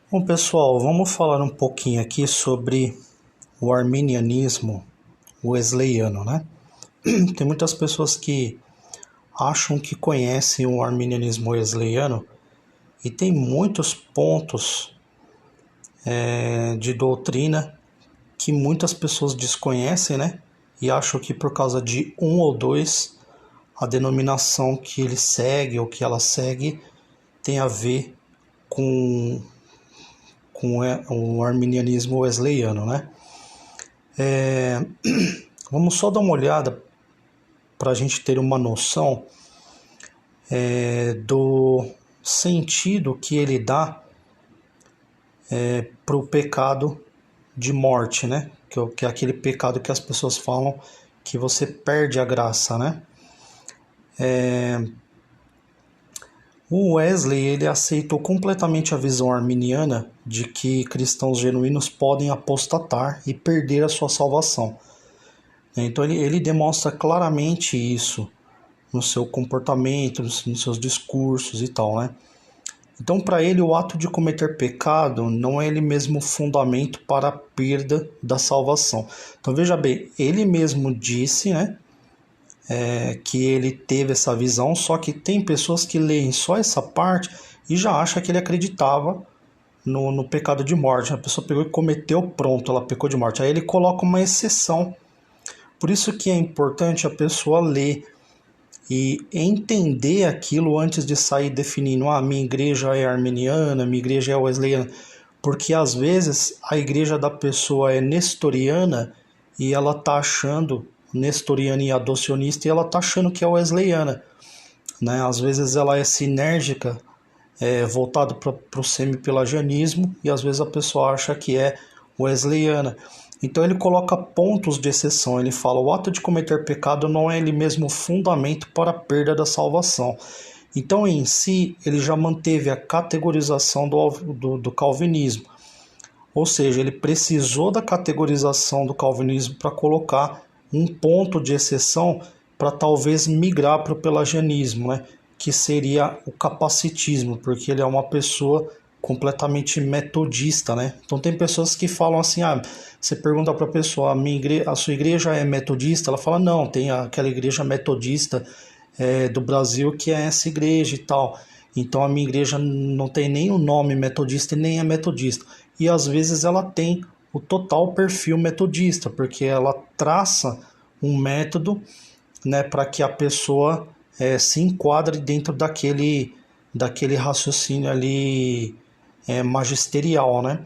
Bom, pessoal, vamos falar um pouquinho aqui sobre o arminianismo wesleyano, né? Tem muitas pessoas que acham que conhecem o arminianismo wesleyano e tem muitos pontos de doutrina que muitas pessoas desconhecem, né? E acham que por causa de um ou dois, a denominação que ele segue ou que ela segue tem a ver com o arminianismo wesleyano, né? Vamos só dar uma olhada para a gente ter uma noção do sentido que ele dá para o pecado de morte, né? Que é aquele pecado que as pessoas falam que você perde a graça, né? O Wesley ele aceitou completamente a visão arminiana de que cristãos genuínos podem apostatar e perder a sua salvação. Então ele demonstra claramente isso no seu comportamento, nos seus discursos e tal, né? Então, para ele, o ato de cometer pecado não é ele mesmo fundamento para a perda da salvação. Então, veja bem, ele mesmo disse, né, que ele teve essa visão, só que tem pessoas que leem só essa parte e já acham que ele acreditava no pecado de morte. A pessoa pegou e cometeu, pronto, ela pecou de morte. Aí ele coloca uma exceção. Por isso que é importante a pessoa ler e entender aquilo antes de sair definindo, minha igreja é arminiana, minha igreja é wesleyana, porque às vezes a igreja da pessoa é nestoriana e ela está achando, nestoriana e adocionista, e ela está achando que é wesleyana, né? Às vezes ela é sinérgica, voltado para o semi-pelagianismo, e às vezes a pessoa acha que é wesleyana. Então ele coloca pontos de exceção, ele fala, o ato de cometer pecado não é ele mesmo fundamento para a perda da salvação. Então em si ele já manteve a categorização do calvinismo, ou seja, ele precisou da categorização do calvinismo para colocar um ponto de exceção para talvez migrar para o pelagianismo, né? Que seria o capacitismo, porque ele é uma pessoa completamente metodista, né? Então tem pessoas que falam assim, você pergunta para a pessoa, a sua igreja é metodista? Ela fala, não, tem aquela igreja metodista do Brasil que é essa igreja e tal. Então a minha igreja não tem nem o nome metodista e nem é metodista. E às vezes ela tem o total perfil metodista, porque ela traça um método, né, para que a pessoa se enquadre dentro daquele raciocínio ali magisterial, né?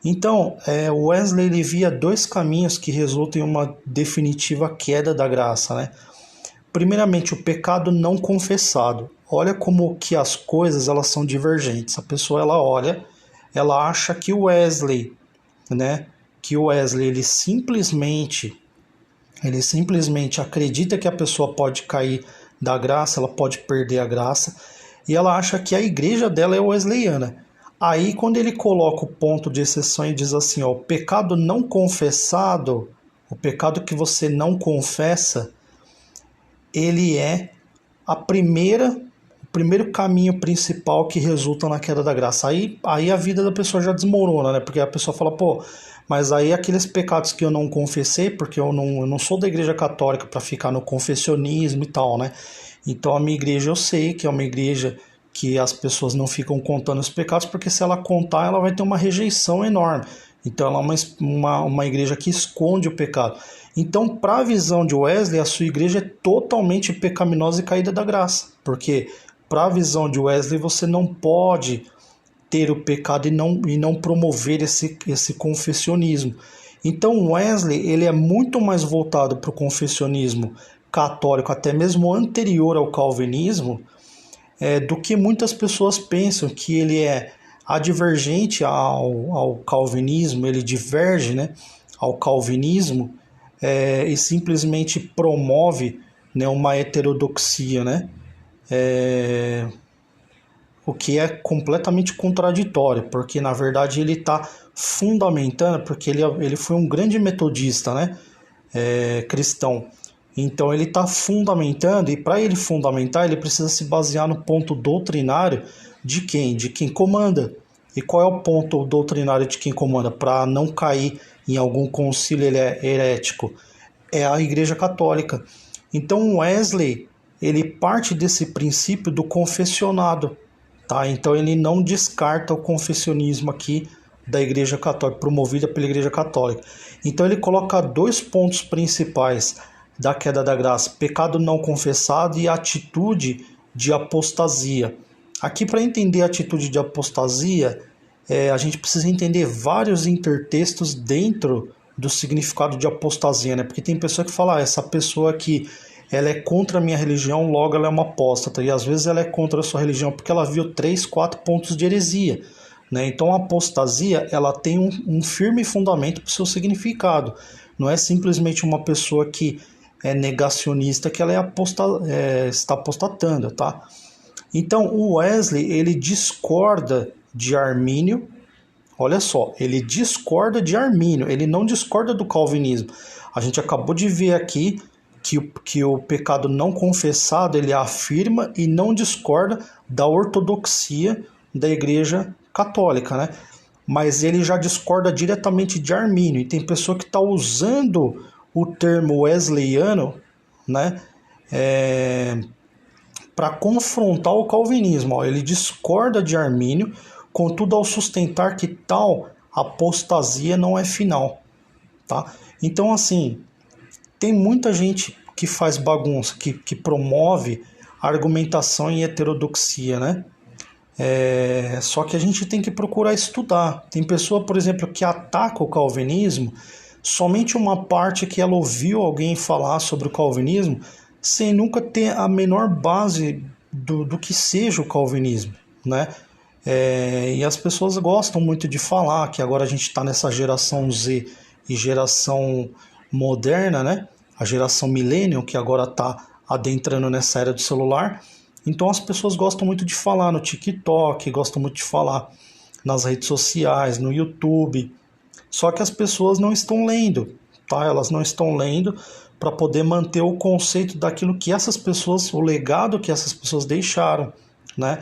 Então, Wesley ele via dois caminhos que resultam em uma definitiva queda da graça, né? Primeiramente, o pecado não confessado. Olha como que as coisas elas são divergentes. A pessoa ela olha, ela acha que o Wesley, né? Que o Wesley ele simplesmente acredita que a pessoa pode cair da graça, ela pode perder a graça, e ela acha que a igreja dela é wesleyana. Aí, quando ele coloca o ponto de exceção e diz assim, o pecado não confessado, o pecado que você não confessa, ele é o primeiro caminho principal que resulta na queda da graça. Aí a vida da pessoa já desmorona, né? Porque a pessoa fala, mas aí aqueles pecados que eu não confessei, porque eu não sou da igreja católica para ficar no confessionismo e tal, né? Então a minha igreja eu sei que é uma igreja que as pessoas não ficam contando os pecados, porque se ela contar, ela vai ter uma rejeição enorme. Então ela é uma igreja que esconde o pecado. Então, para a visão de Wesley, a sua igreja é totalmente pecaminosa e caída da graça. Porque para a visão de Wesley, você não pode ter o pecado e não promover esse confessionismo. Então Wesley ele é muito mais voltado para o confessionismo católico, até mesmo anterior ao calvinismo, do que muitas pessoas pensam, que ele é advergente ao calvinismo, ele diverge, né, ao calvinismo, e simplesmente promove, né, uma heterodoxia, né, o que é completamente contraditório, porque na verdade ele está fundamentando, porque ele foi um grande metodista, né, cristão. Então ele está fundamentando, e para ele fundamentar, ele precisa se basear no ponto doutrinário de quem? De quem comanda. E qual é o ponto doutrinário de quem comanda para não cair em algum concílio herético? É a Igreja Católica. Então Wesley, ele parte desse princípio do confessionado, tá? Então ele não descarta o confessionismo aqui da Igreja Católica, promovida pela Igreja Católica. Então ele coloca 2 pontos principais da queda da graça: pecado não confessado e atitude de apostasia. Aqui, para entender a atitude de apostasia, a gente precisa entender vários intertextos dentro do significado de apostasia, né? Porque tem pessoa que fala, essa pessoa aqui, ela é contra a minha religião, logo ela é uma apóstata. E às vezes ela é contra a sua religião porque ela viu 3, 4 pontos de heresia, né? Então a apostasia, ela tem um firme fundamento para o seu significado. Não é simplesmente uma pessoa que é negacionista que ela está apostatando, tá? Então o Wesley, ele discorda de Armínio. Olha só, ele discorda de Armínio, ele não discorda do calvinismo. A gente acabou de ver aqui que o pecado não confessado ele afirma e não discorda da ortodoxia da Igreja Católica, né? Mas ele já discorda diretamente de Armínio. E tem pessoa que está usando o termo wesleyano, né, para confrontar o calvinismo. Ele discorda de Armínio, contudo, ao sustentar que tal apostasia não é final, tá? Então, assim, tem muita gente que faz bagunça, que promove argumentação em heterodoxia, né? Só que a gente tem que procurar estudar. Tem pessoa, por exemplo, que ataca o calvinismo somente uma parte que ela ouviu alguém falar sobre o calvinismo sem nunca ter a menor base do que seja o calvinismo, né? E as pessoas gostam muito de falar que agora a gente está nessa geração Z e geração moderna, né? A geração millennial, que agora está adentrando nessa era do celular. Então as pessoas gostam muito de falar no TikTok, gostam muito de falar nas redes sociais, no YouTube. Só que as pessoas não estão lendo, tá? Elas não estão lendo para poder manter o conceito daquilo que essas pessoas, o legado que essas pessoas deixaram, né?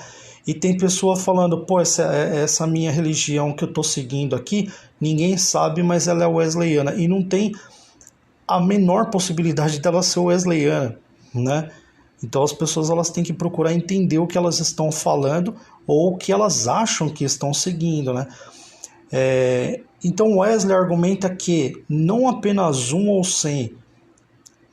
E tem pessoa falando, pô, essa minha religião que eu estou seguindo aqui, ninguém sabe, mas ela é wesleyana. E não tem a menor possibilidade dela ser wesleyana, né? Então as pessoas elas têm que procurar entender o que elas estão falando ou o que elas acham que estão seguindo, né? Então Wesley argumenta que não apenas 1 ou 100,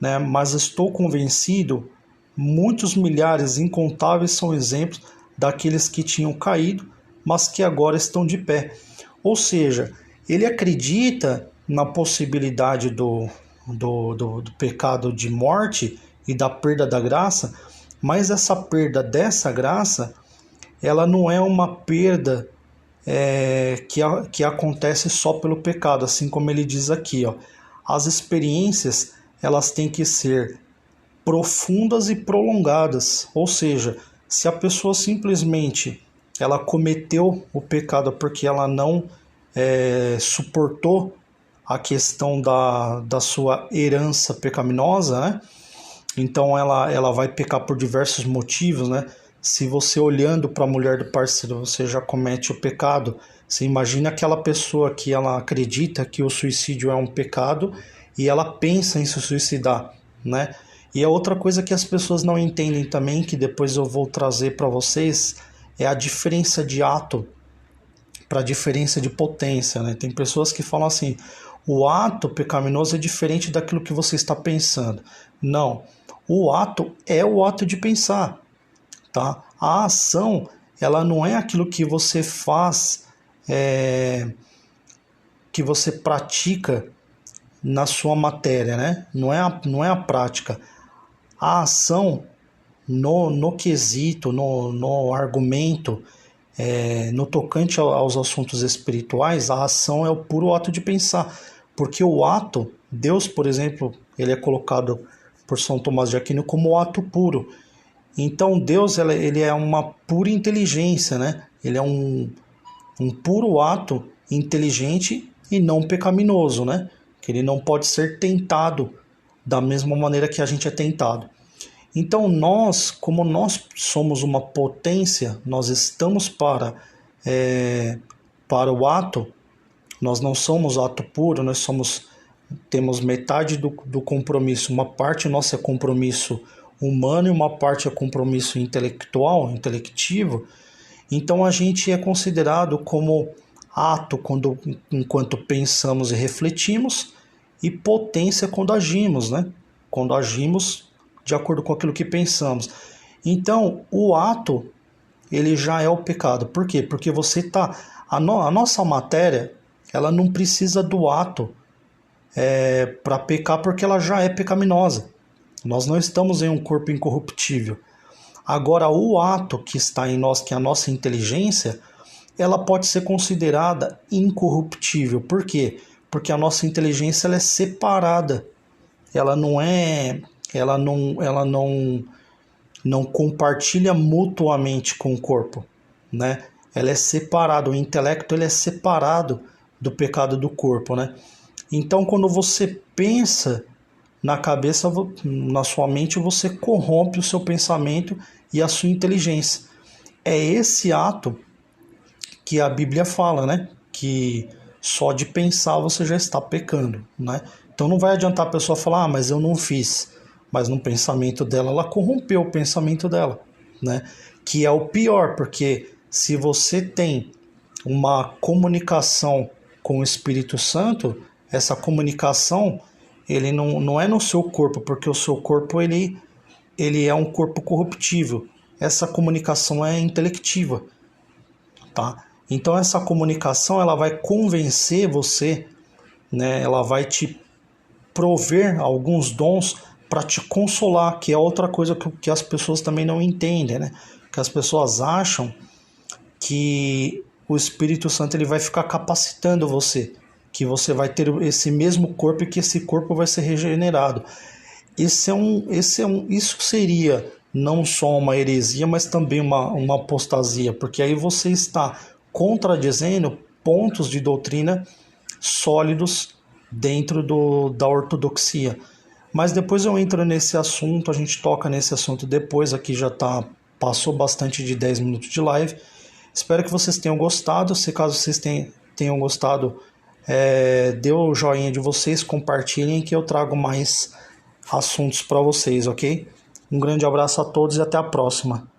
né, mas estou convencido, muitos milhares incontáveis são exemplos daqueles que tinham caído, mas que agora estão de pé. Ou seja, ele acredita na possibilidade do pecado de morte e da perda da graça, mas essa perda dessa graça, ela não é uma perda que acontece só pelo pecado, assim como ele diz aqui, ó. As experiências elas têm que ser profundas e prolongadas, ou seja, se a pessoa simplesmente ela cometeu o pecado porque ela não suportou a questão da sua herança pecaminosa, né? Então ela vai pecar por diversos motivos, né? Se você olhando para a mulher do parceiro, você já comete o pecado. Você imagina aquela pessoa que ela acredita que o suicídio é um pecado e ela pensa em se suicidar, né? E a outra coisa que as pessoas não entendem também, que depois eu vou trazer para vocês, é a diferença de ato para a diferença de potência, né? Tem pessoas que falam assim, o ato pecaminoso é diferente daquilo que você está pensando. Não, o ato é o ato de pensar, tá? A ação, ela não é aquilo que você faz, que você pratica na sua matéria, né? Não é a prática. A ação no quesito, no argumento, no tocante aos assuntos espirituais, a ação é o puro ato de pensar. Porque o ato, Deus, por exemplo, ele é colocado por São Tomás de Aquino como o ato puro. Então Deus ele é uma pura inteligência, né? Ele é um puro ato inteligente e não pecaminoso, né? Que ele não pode ser tentado da mesma maneira que a gente é tentado. Então nós, como nós somos uma potência, nós estamos para para o ato, nós não somos ato puro, temos metade do compromisso, uma parte nossa é compromisso humano e uma parte é compromisso intelectivo. Então a gente é considerado como ato enquanto pensamos e refletimos, e potência quando agimos, né? Quando agimos de acordo com aquilo que pensamos. Então o ato, ele já é o pecado. Por quê? Porque a nossa matéria, ela não precisa do ato para pecar, porque ela já é pecaminosa. Nós não estamos em um corpo incorruptível. Agora, o ato que está em nós, que é a nossa inteligência, ela pode ser considerada incorruptível. Por quê? Porque a nossa inteligência ela é separada. Ela não compartilha mutuamente com o corpo, né? Ela é separada, o intelecto ele é separado do pecado do corpo, né? Então, quando você pensa na cabeça, na sua mente, você corrompe o seu pensamento e a sua inteligência. É esse ato que a Bíblia fala, né? Que só de pensar você já está pecando, né? Então não vai adiantar a pessoa falar, mas eu não fiz. Mas no pensamento dela, ela corrompeu o pensamento dela, né? Que é o pior, porque se você tem uma comunicação com o Espírito Santo, essa comunicação, ele não é no seu corpo, porque o seu corpo ele é um corpo corruptível. Essa comunicação é intelectiva, tá? Então essa comunicação ela vai convencer você, né? Ela vai te prover alguns dons para te consolar, que é outra coisa que as pessoas também não entendem, né? Que as pessoas acham que o Espírito Santo ele vai ficar capacitando você, que você vai ter esse mesmo corpo e que esse corpo vai ser regenerado. Isso seria não só uma heresia, mas também uma apostasia, porque aí você está contradizendo pontos de doutrina sólidos dentro da ortodoxia. Mas depois eu entro nesse assunto, a gente toca nesse assunto depois, aqui passou bastante de 10 minutos de live. Espero que vocês tenham gostado. Se caso vocês tenham gostado, dê o joinha de vocês, compartilhem que eu trago mais assuntos para vocês, ok? Um grande abraço a todos e até a próxima.